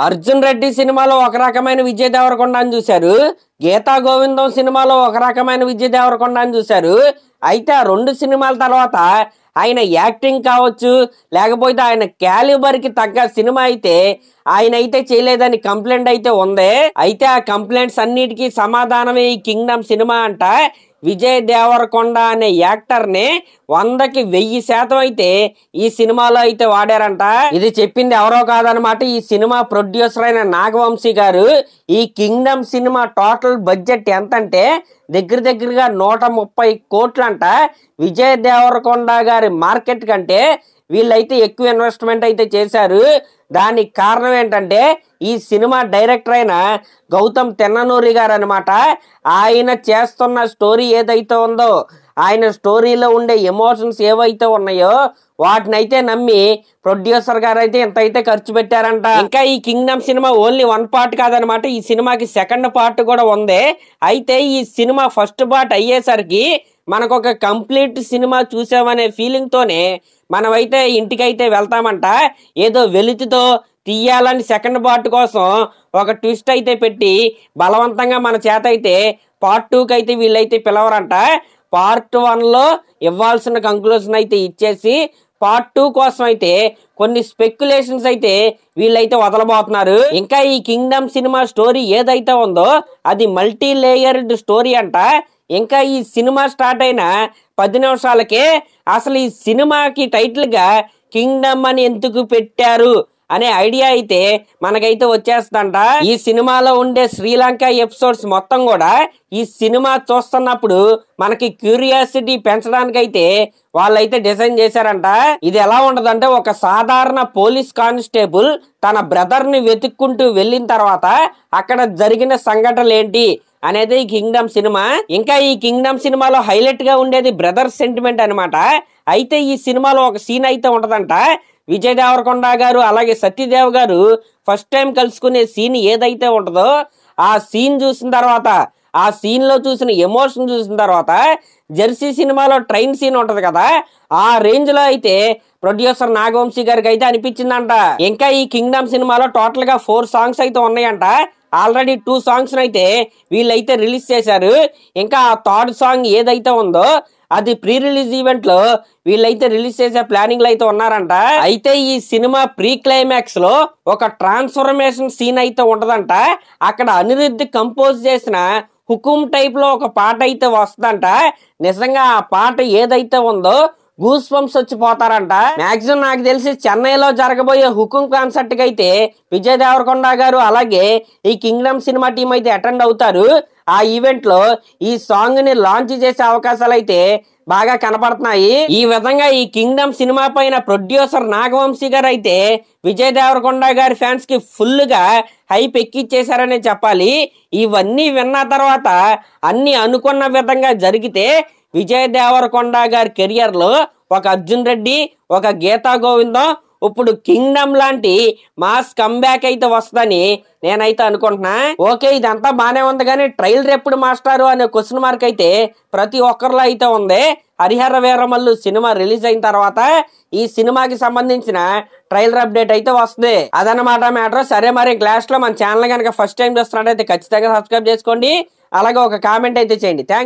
అర్జున్ రెడ్డి సినిమాలో ఒక రకమైన విజయ్ దేవరకొండని చూశారు. గీతా గోవిందం సినిమాలో ఒక రకమైన విజయ్ దేవరకొండని చూశారు. అయితే ఆ రెండు సినిమాల తర్వాత ఆయన యాక్టింగ్ కావచ్చు, లేకపోతే ఆయన క్యాలిబర్ కి తగ్గ సినిమా అయితే ఆయన అయితే చేయలేదని కంప్లైంట్ అయితే ఉంది. అయితే ఆ కంప్లైంట్స్ అన్నిటికీ సమాధానమే ఈ కింగ్డమ్ సినిమా అంట. విజయ్ దేవరకొండ అనే యాక్టర్ ని 100కి 1000% అయితే ఈ సినిమాలో అయితే వాడారంట. ఇది చెప్పింది ఎవరో కాదనమాట, ఈ సినిమా ప్రొడ్యూసర్ అయిన నాగవంశీ గారు. ఈ కింగ్డమ్ సినిమా టోటల్ బడ్జెట్ ఎంతంటే దగ్గరగా 130 కోట్లంట. విజయ్ దేవరకొండ గారి మార్కెట్ కంటే వీళ్ళైతే ఎక్కువ ఇన్వెస్ట్మెంట్ అయితే చేశారు. దానికి కారణం ఏంటంటే ఈ సినిమా డైరెక్టర్ అయిన గౌతమ్ తెన్ననూరి గారు అనమాట. ఆయన చేస్తున్న స్టోరీ ఏదైతే ఉందో, ఆయన స్టోరీలో ఉండే ఎమోషన్స్ ఏవైతే ఉన్నాయో వాటినైతే నమ్మి ప్రొడ్యూసర్ గారు అయితే ఇంత అయితే ఖర్చు పెట్టారంట. ఇంకా ఈ కింగ్డమ్ సినిమా ఓన్లీ 1 పార్ట్ కాదనమాట, ఈ సినిమాకి సెకండ్ పార్ట్ కూడా ఉంది. అయితే ఈ సినిమా ఫస్ట్ పార్ట్ అయ్యేసరికి మనకు ఒక కంప్లీట్ సినిమా చూసామనే ఫీలింగ్ తోనే మనమైతే ఇంటికైతే వెళ్తామంట. ఏదో వెలితితో తీయాలని సెకండ్ పార్ట్ కోసం ఒక ట్విస్ట్ అయితే పెట్టి బలవంతంగా మన చేత అయితే పార్ట్ 2కి అయితే వీళ్ళైతే పిలవరంట. పార్ట్ 1లో ఇవ్వాల్సిన కంక్లూజన్ అయితే ఇచ్చేసి పార్ట్ 2 కోసం అయితే కొన్ని స్పెక్యులేషన్స్ అయితే వీళ్ళైతే వదలబోతున్నారు. ఇంకా ఈ కింగ్డమ్ సినిమా స్టోరీ ఏదైతే ఉందో అది మల్టీ లేయర్డ్ స్టోరీ అంట. ఇంకా ఈ సినిమా స్టార్ట్ అయిన 10 నిమిషాలకే అసలు ఈ సినిమాకి టైటిల్ గా కింగ్డమ్ అని ఎందుకు పెట్టారు అనే ఐడియా అయితే మనకైతే వచ్చేస్తుందంట. ఈ సినిమాలో ఉండే శ్రీలంక ఎపిసోడ్స్ మొత్తం కూడా ఈ సినిమా చూస్తున్నప్పుడు మనకి క్యూరియాసిటీ పెంచడానికి అయితే వాళ్ళైతే డిజైన్ చేశారంట. ఇది ఎలా ఉంటదంటే, ఒక సాధారణ పోలీస్ కానిస్టేబుల్ తన బ్రదర్ ని వెతుక్కుంటూ వెళ్ళిన తర్వాత అక్కడ జరిగిన సంఘటనలు ఏంటి అనేది ఈ కింగ్డమ్ సినిమా. ఇంకా ఈ కింగ్డమ్ సినిమాలో హైలైట్ గా ఉండేది బ్రదర్ సెంటిమెంట్ అనమాట. అయితే ఈ సినిమాలో ఒక సీన్ అయితే ఉంటదంట. విజయ్ దేవరకొండ గారు అలాగే సత్యదేవ్ గారు ఫస్ట్ టైం కలుసుకునే సీన్ ఏదైతే ఉంటుందో ఆ సీన్ చూసిన తర్వాత, ఆ సీన్ లో చూసిన ఎమోషన్ చూసిన తర్వాత జెర్సీ సినిమాలో ట్రైన్ సీన్ ఉంటది కదా, ఆ రేంజ్ లో అయితే ప్రొడ్యూసర్ నాగవంశీ గారికి అయితే అనిపించిందంట. ఇంకా ఈ కింగ్డమ్ సినిమాలో టోటల్ గా 4 సాంగ్స్ అయితే ఉన్నాయంట. ఆల్రెడీ 2 సాంగ్స్ అయితే వీళ్ళైతే రిలీజ్ చేశారు. ఇంకా ఆ 3rd సాంగ్ ఏదైతే ఉందో అది ప్రీ రిలీజ్ ఈవెంట్ లో వీళ్ళైతే రిలీజ్ చేసే ప్లానింగ్ లో అయితే ఉన్నారంట. అయితే ఈ సినిమా ప్రీ క్లైమాక్స్ లో ఒక ట్రాన్స్ఫర్మేషన్ సీన్ అయితే ఉంటదంట. అక్కడ అనిరుద్ధ్ కంపోజ్ చేసిన హుకుం టైప్ లో ఒక పాట అయితే వస్తుందంట. నిజంగా ఆ పాట ఏదైతే ఉందో గూస్ బంప్స్ వచ్చిపోతారంట. మాక్సిమం నాకు తెలిసి చెన్నైలో జరగబోయే హుకుం కాన్సర్ట్ కి అయితే విజయ్ దేవరకొండ గారు అలాగే ఈ కింగ్డమ్ సినిమా టీం అయితే అటెండ్ అవుతారు. ఆ ఈవెంట్ లో ఈ సాంగ్ ని లాంచ్ చేసే అవకాశాలు అయితే బాగా కనపడుతున్నాయి. ఈ విధంగా ఈ కింగ్డమ్ సినిమా పైన ప్రొడ్యూసర్ నాగవంశీ గారు అయితే విజయ్ దేవరకొండ గారి ఫ్యాన్స్ కి ఫుల్ గా హైప్ ఎక్కిచ్చేశారనే చెప్పాలి. ఇవన్నీ విన్న తర్వాత అన్ని అనుకున్న విధంగా జరిగితే విజయ్ దేవరకొండ గారి కెరియర్ లో ఒక అర్జున్ రెడ్డి, ఒక గీతా గోవిందం, ఇప్పుడు కింగ్డమ్ లాంటి మాస్ కంబ్యాక్ అయితే వస్తుందని నేనైతే అనుకుంటున్నా. ఓకే, ఇదంతా బానే ఉంది కానీ ట్రైలర్ ఎప్పుడు మాస్టారు అనే క్వశ్చన్ మార్క్ అయితే ప్రతి ఒక్కరిలో అయితే ఉంది. హరిహర వీరమల్లు సినిమా రిలీజ్ అయిన తర్వాత ఈ సినిమాకి సంబంధించిన ట్రైలర్ అప్డేట్ అయితే వస్తుంది. అదనమాట మ్యాటర్. సరే, మరి క్లాస్ లో మన ఛానల్ కనుక ఫస్ట్ టైం చూస్తున్నట్టయితే ఖచ్చితంగా సబ్స్క్రైబ్ చేసుకోండి. అలాగే ఒక కామెంట్ అయితే చేయండి. థ్యాంక్స్.